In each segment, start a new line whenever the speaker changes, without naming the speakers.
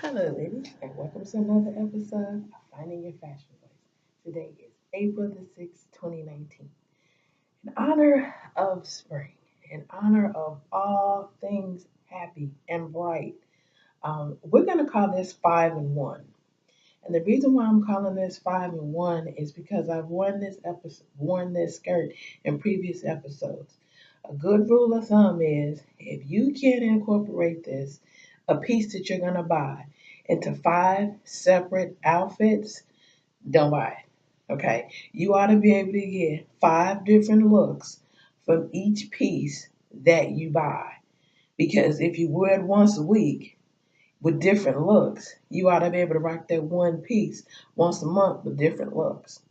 Hello, ladies, and welcome to another episode of Finding Your Fashion Voice. Today is April the 6th, 2019. In honor of spring, in honor of all things happy and bright, we're going to call this 5 and 1. And the reason why I'm calling this 5 and 1 is because I've worn this skirt in previous episodes. A good rule of thumb is if you can incorporate a piece that you're going to buy, into 5 separate outfits, don't buy it. Okay? You ought to be able to get 5 different looks from each piece that you buy. Because if you wear it once a week, with different looks. You ought to be able to rock that one piece once a month with different looks.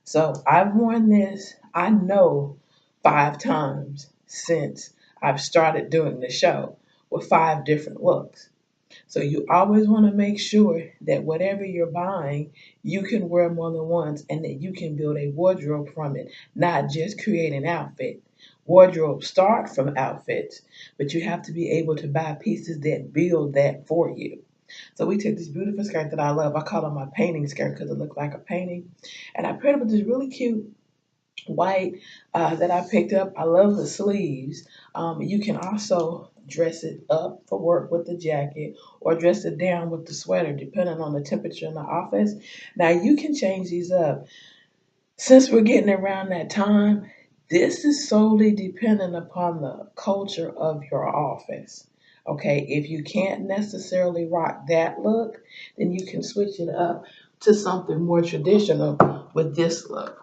So I've worn this, I know, 5 times since I've started doing the show with 5 different looks. So you always want to make sure that whatever you're buying, you can wear more than once and that you can build a wardrobe from it, not just create an outfit. Wardrobes start from outfits, but you have to be able to buy pieces that build that for you. So we took this beautiful skirt that I love. I call it my painting skirt because it looked like a painting. And I paired it with this really cute white that I picked up. I love the sleeves. You can also dress it up for work with the jacket or dress it down with the sweater, depending on the temperature in the office. Now, you can change these up. Since we're getting around that time, this is solely dependent upon the culture of your office. Okay, if you can't necessarily rock that look, then you can switch it up to something more traditional with this look.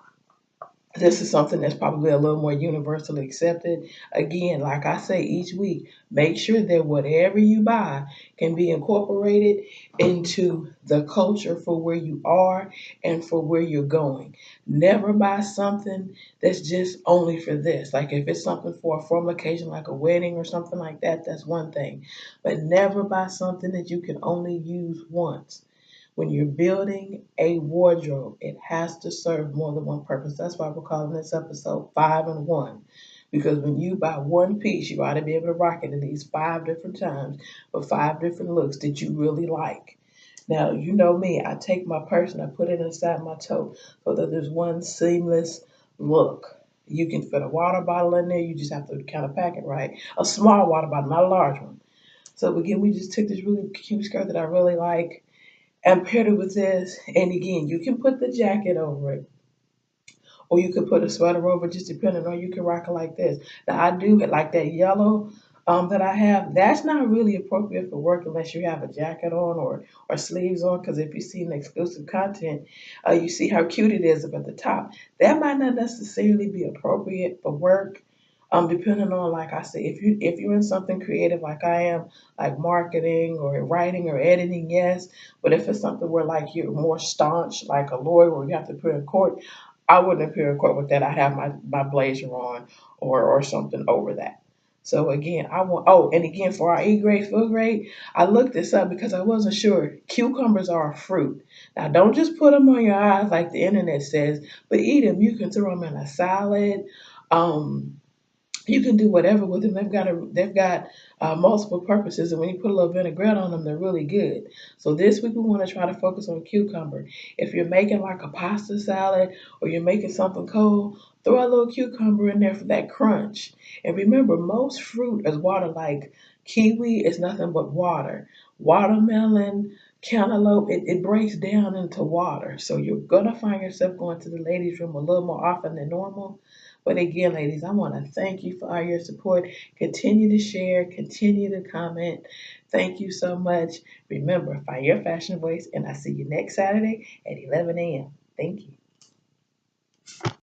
This is something that's probably a little more universally accepted. Again, like I say each week, make sure that whatever you buy can be incorporated into the culture for where you are and for where you're going. Never buy something that's just only for this. Like if it's something for a formal occasion like a wedding or something like that, that's one thing. But never buy something that you can only use once. When you're building a wardrobe, it has to serve more than one purpose. That's why we're calling this episode 5 and 1. Because when you buy one piece, you ought to be able to rock it at least 5 different times with 5 different looks that you really like. Now, you know me, I take my purse and I put it inside my tote so that there's one seamless look. You can fit a water bottle in there, you just have to kind of pack it right. A small water bottle, not a large one. So again, we just took this really cute skirt that I really like and paired it with this. And again, you can put the jacket over it, or you could put a sweater over it, just depending on you can rock it like this. Now I do like that yellow that I have. That's not really appropriate for work unless you have a jacket on or sleeves on. Because if you see an exclusive content, you see how cute it is up at the top. That might not necessarily be appropriate for work. Depending on, like I say, if you're in something creative like I am, like marketing or writing or editing, yes. But if it's something where like you're more staunch, like a lawyer where you have to appear in court, I wouldn't appear in court with that. I'd have my blazer on or something over that. So again, and again for our E grade, food grade, I looked this up because I wasn't sure. Cucumbers are a fruit. Now don't just put them on your eyes like the internet says, but eat them. You can throw them in a salad. Um, you can do whatever with them. They've got multiple purposes, and when you put a little vinaigrette on them, they're really good. So this week we want to try to focus on cucumber. If you're making like a pasta salad or you're making something cold, throw a little cucumber in there for that crunch. And remember, most fruit is water. Like kiwi is nothing but water. Watermelon, cantaloupe, it breaks down into water. So you're gonna find yourself going to the ladies' room a little more often than normal. But again, ladies, I want to thank you for all your support. Continue to share, continue to comment. Thank you so much. Remember, find your fashion voice, and I see you next Saturday at 11 a.m. Thank you.